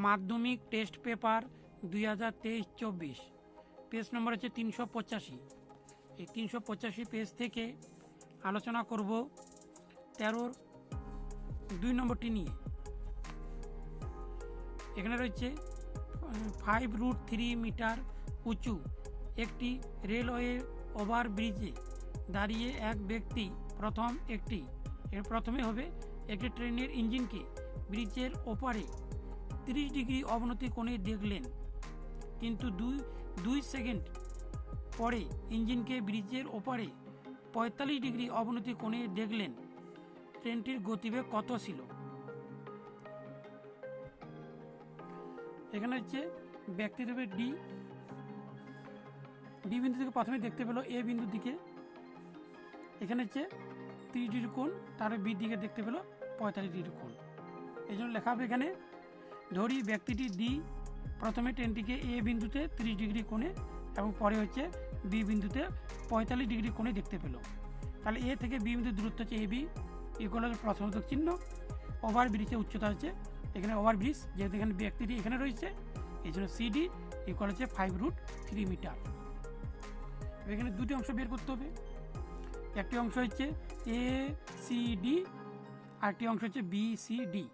মাধ্যমিক test paper 2023-24 page নম্বর হচ্ছে 385। এই 385 পেজ থেকে আলোচনা করব 13-র 2 নম্বরটি নিয়ে। এখানে রয়েছে 5√3 মিটার উঁচু একটি রেলওয়ে ওভারব্রিজে দাঁড়িয়ে এক ব্যক্তি প্রথমে হবে একটি ট্রেনের ইঞ্জিনকে ব্রিজের ওপারে 30 ডিগ্রি অবনতি কোণে দেখলেন, কিন্তু দুই সেকেন্ড পরে ইঞ্জিনকে ব্রিজের ওপারে 45 ডিগ্রি অবনতি কোণে দেখলেন। ট্রেনটির গতিবেগ কত ছিল? এখানে হচ্ছে ব্যক্তি দেবে ডি বিন্দু থেকে প্রথমে দেখতে পেল এ বিন্দুর দিকে, এখানে হচ্ছে 30 ডিগ্রি কোণ, তার বি দিকে দেখতে পেল 45 ডিগ্রি কোণ। এই জন্য লেখা হবে এখানে, ধরি ব্যক্তিটি ডি প্রথমে ট্রেনটিকে এ বিন্দুতে 30 ডিগ্রি কোণে এবং পরে হচ্ছে বি বিন্দুতে 45 ডিগ্রি কোণে দেখতে পেল। তাহলে এ থেকে বি বিন্দুর দূরত্ব হচ্ছে এ বি ইকুয়াল প্রথমত চিহ্ন, ওভার ব্রিজের উচ্চতা হচ্ছে এখানে ওভার ব্রিজ, যেহেতু এখানে ব্যক্তিটি এখানে রয়েছে এই জন্য সিডি ইকুয়াল হচ্ছে 5√3 মিটার। এখানে দুটি অংশ বের করতে হবে, একটি অংশ হচ্ছে এ সি ডি, আরেকটি অংশ হচ্ছে বি সি ডি।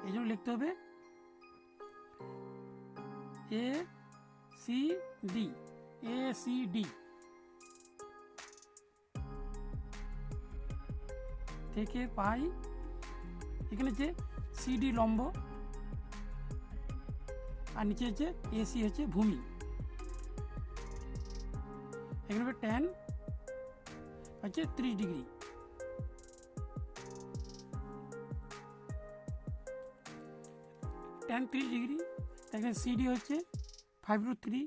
এই জন্য লিখতে হবে এ সি ডি থেকে পাই, এখানে হচ্ছে সিডি লম্ব আর নিচে হচ্ছে এসি হচ্ছে ভূমি। এখানে ট্যান হচ্ছে 30 ডিগ্রি, ট্যান 30 ডিগ্রি। এখানে সিডি হচ্ছে 5√3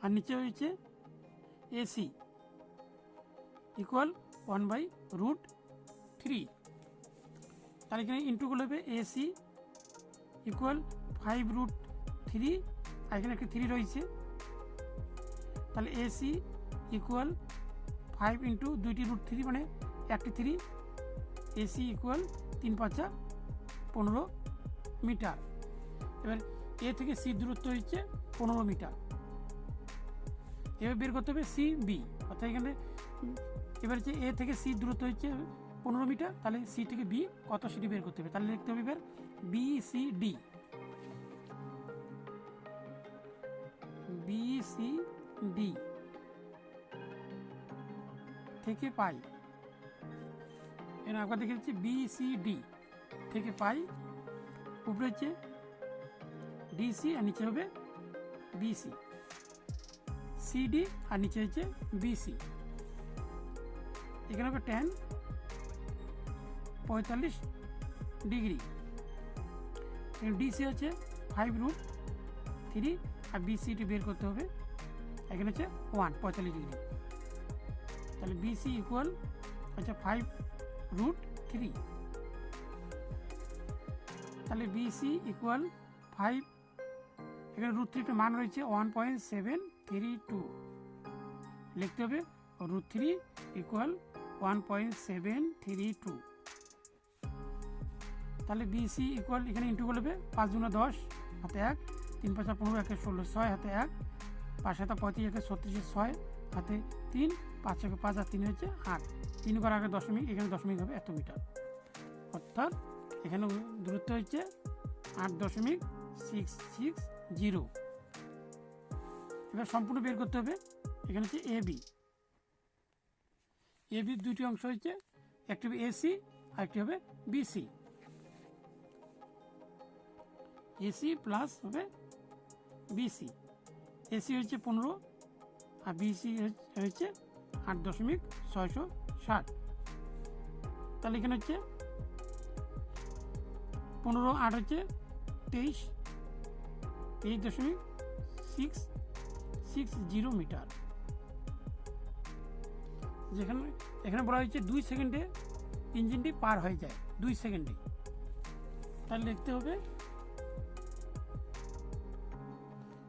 আর নিচে হচ্ছে এসি ইকুয়াল 1/√3। তাহলে এখানে ইন্টুগুলো হবে এসি ইকুয়াল 5√3 আর এখানে একটা 3 রয়েছে, তাহলে এসি ইকুয়াল 5 ইন্টু 2টি √3 মানে একটি 3, এসি ইকুয়াল 3×5 = 15 মিটার। এবার এ থেকে সি দূরত্ব হচ্ছে 15 মিটার। এবার বের করতে হবে সি বি, অর্থাৎ এখানে এবার হচ্ছে এ থেকে সি দূরত্ব হচ্ছে 15 মিটার, তাহলে সি থেকে বি কত সেটি বের করতে হবে। তাহলে লিখতে হবে এবার বি সি ডি থেকে পাই, এর আগে দেখে হচ্ছে বি সি ডি থেকে পাই, উপরে হচ্ছে ডিসি আর নিচে হবে বিসি, সিডি আর নিচে হচ্ছে বিসি। এখানে হবে ট্যান 45 ডিগ্রি, ডিসি হচ্ছে 5√3 আর বিসিটি বের করতে হবে, এখানে হচ্ছে 45 ডিগ্রি। তাহলে বিসি ইকুয়াল হচ্ছে 5√3, তাহলে বিসি ইকুয়াল 5, এখানে √3 মান রয়েছে 1.732, লিখতে হবে √3 ইকুয়াল 1.732। তাহলে বিসি ইকুয়াল এখানে ইন্টু করবে 5 × 10 হাতে 1, 3×5 = 15, 1 16, 6 হাতে 1, 5 হাতে 35, 1 36, 6 হাতে 3, 5 × 5 আর 3 হচ্ছে 8, 3 করার আগে দশমিক, এখানে দশমিক হবে এত মিটার, অর্থাৎ এখানে দূরত্ব হচ্ছে 8.660। এবার সম্পূর্ণ বের করতে হবে, এখানে হচ্ছে এবির দুটি অংশ হচ্ছে, একটি হবে এসি আর একটি হবে বিসি, এসি প্লাস হবে বিসি, এসি হচ্ছে 15 আর বিসি হচ্ছে 8.660। তাহলে এখানে হচ্ছে 15 8 হচ্ছে 23.660 মিটার। যেখানে এখানে বলা হয়েছে 2 সেকেন্ডে ইঞ্জিনটি পার হয়ে যায়, 2 সেকেন্ডে। তাহলে লিখতে হবে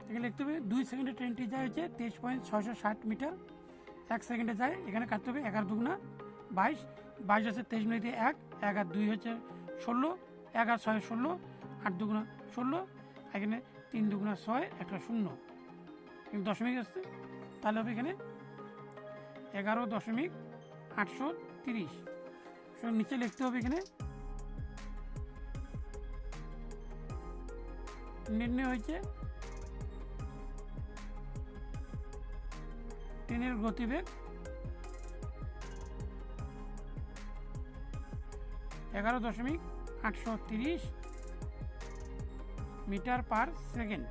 এখানে লিখতে হবে 2 সেকেন্ডে ট্রেনটি যায় হচ্ছে 23.660 মিটার, 1 সেকেন্ডে যায়, এখানে কাটতে হবে 11 × 2 = 22, 22 আছে 23 মিনিটে 1, 1 আর 2 হচ্ছে 16, 1 আর 6 16, 8 দুগুণা 16, এখানে 3 দুগুণা 6, একটা 0, দশমিক আসছে, তাহলে হবে এখানে 11.830। নিচে লিখতে হবে এখানে নির্ণয় হয়েছে ট্রেনের গতিবেগ 11.830 মিটার পার সেকেন্ড।